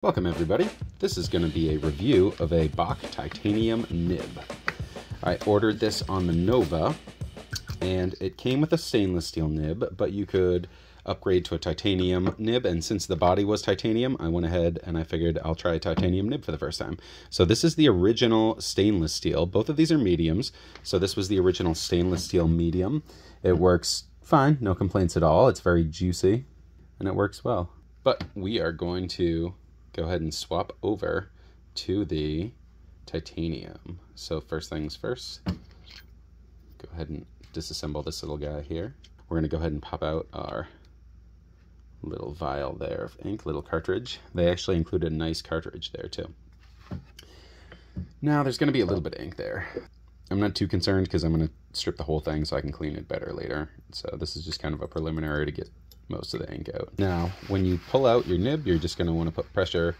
Welcome everybody. This is going to be a review of a Bock Titanium Nib. I ordered this on the Nova and it came with a stainless steel nib, but you could upgrade to a titanium nib, and since the body was titanium, I went ahead and I figured I'll try a titanium nib for the first time. So this is the original stainless steel. Both of these are mediums, so this was the original stainless steel medium. It works fine, no complaints at all. It's very juicy and it works well. But we are going to go ahead and swap over to the titanium. So first things first, go ahead and disassemble this little guy here. We're going to go ahead and pop out our little vial there of ink, little cartridge. They actually included a nice cartridge there too. Now there's going to be a little bit of ink there. I'm not too concerned because I'm going to strip the whole thing so I can clean it better later. So this is just kind of a preliminary to get most of the ink out. Now when you pull out your nib, you're just going to want to put pressure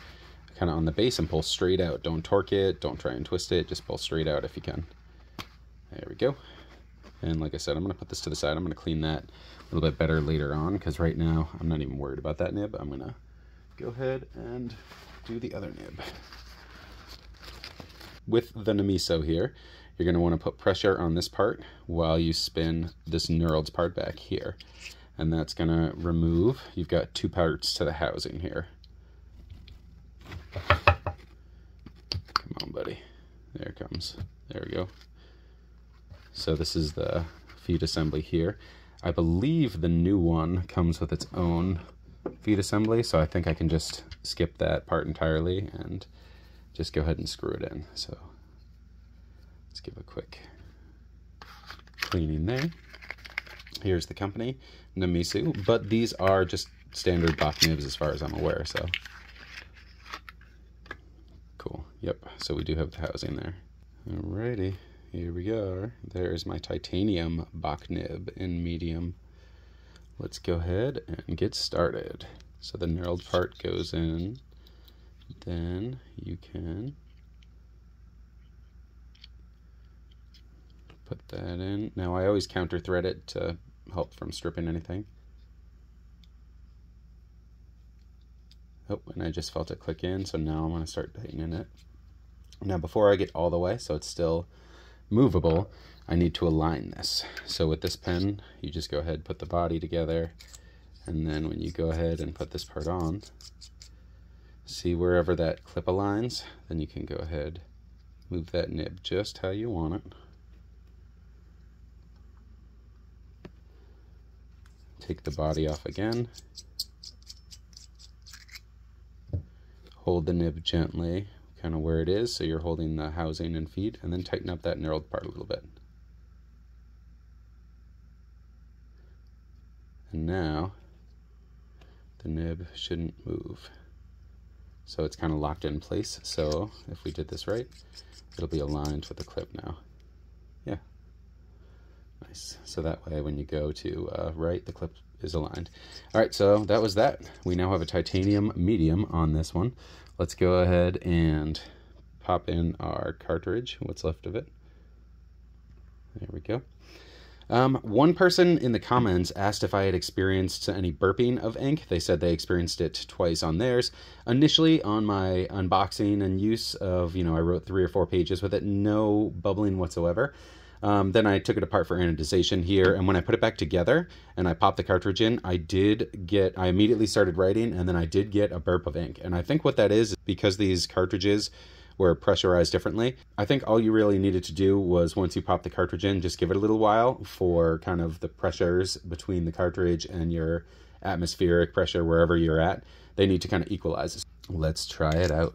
kind of on the base and pull straight out. Don't torque it, don't try and twist it, just pull straight out if you can. There we go. And like I said, I'm going to put this to the side. I'm going to clean that a little bit better later on, because right now I'm not even worried about that nib. I'm going to go ahead and do the other nib. With the Namiso here, you're going to want to put pressure on this part while you spin this knurled part back here. And that's going to remove, you've got two parts to the housing here. Come on, buddy. There it comes. There we go. So this is the feet assembly here. I believe the new one comes with its own feet assembly, so I think I can just skip that part entirely and just go ahead and screw it in. So let's give a quick cleaning there. Here's the company, Namiso, but these are just standard Bock nibs as far as I'm aware, so cool. Yep, so we do have the housing there. Alrighty. Here we go. There's my titanium Bock nib in medium. Let's go ahead and get started. So the knurled part goes in, then you can put that in. Now I always counter thread it to help from stripping anything. Oh, and I just felt it click in, so now I'm going to start tightening it. Now before I get all the way, so it's still movable, I need to align this. So with this pen, you just go ahead and put the body together, and then when you go ahead and put this part on, see wherever that clip aligns, then you can go ahead, move that nib just how you want it. Take the body off again. Hold the nib gently, kind of where it is, so you're holding the housing and feet, and then tighten up that knurled part a little bit. And now the nib shouldn't move. So it's kind of locked in place. So if we did this right, it'll be aligned with the clip now. Yeah. Nice. So that way when you go to right, the clip is aligned. All right, so that was that. We now have a titanium medium on this one. Let's go ahead and pop in our cartridge, what's left of it. There we go. One person in the comments asked if I had experienced any burping of ink. They said they experienced it twice on theirs. Initially on my unboxing and use of, I wrote 3 or 4 pages with it, no bubbling whatsoever. Then I took it apart for anodization here, and when I put it back together and I popped the cartridge in, I immediately started writing, and then I did get a burp of ink. And I think what that is because these cartridges were pressurized differently, I think all you really needed to do was, once you pop the cartridge in, just give it a little while for kind of the pressures between the cartridge and your atmospheric pressure wherever you're at. They need to kind of equalize. Let's try it out.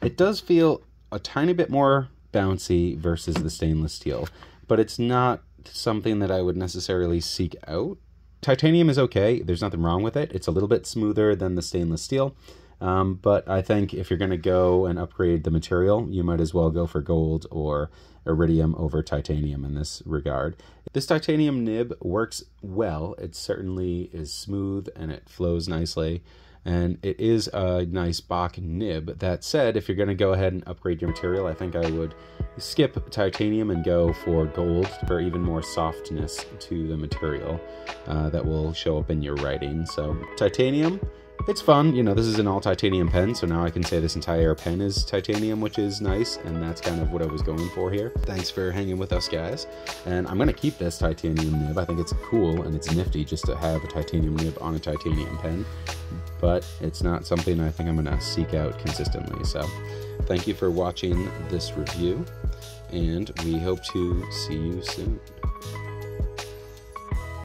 It does feel a tiny bit more bouncy versus the stainless steel, but it's not something that I would necessarily seek out. Titanium is okay, there's nothing wrong with it. It's a little bit smoother than the stainless steel, but I think if you're going to go and upgrade the material, you might as well go for gold or iridium over titanium in this regard. This titanium nib works well. It certainly is smooth and it flows nicely. and it is a nice Bock nib. That said, if you're going to go ahead and upgrade your material, I think I would skip titanium and go for gold for even more softness to the material that will show up in your writing. So titanium, it's fun. You know, this is an all titanium pen, so now I can say this entire pen is titanium, which is nice, and that's kind of what I was going for here. Thanks for hanging with us, guys. And I'm going to keep this titanium nib. I think it's cool and it's nifty just to have a titanium nib on a titanium pen, but it's not something I think I'm going to seek out consistently. So thank you for watching this review, and we hope to see you soon.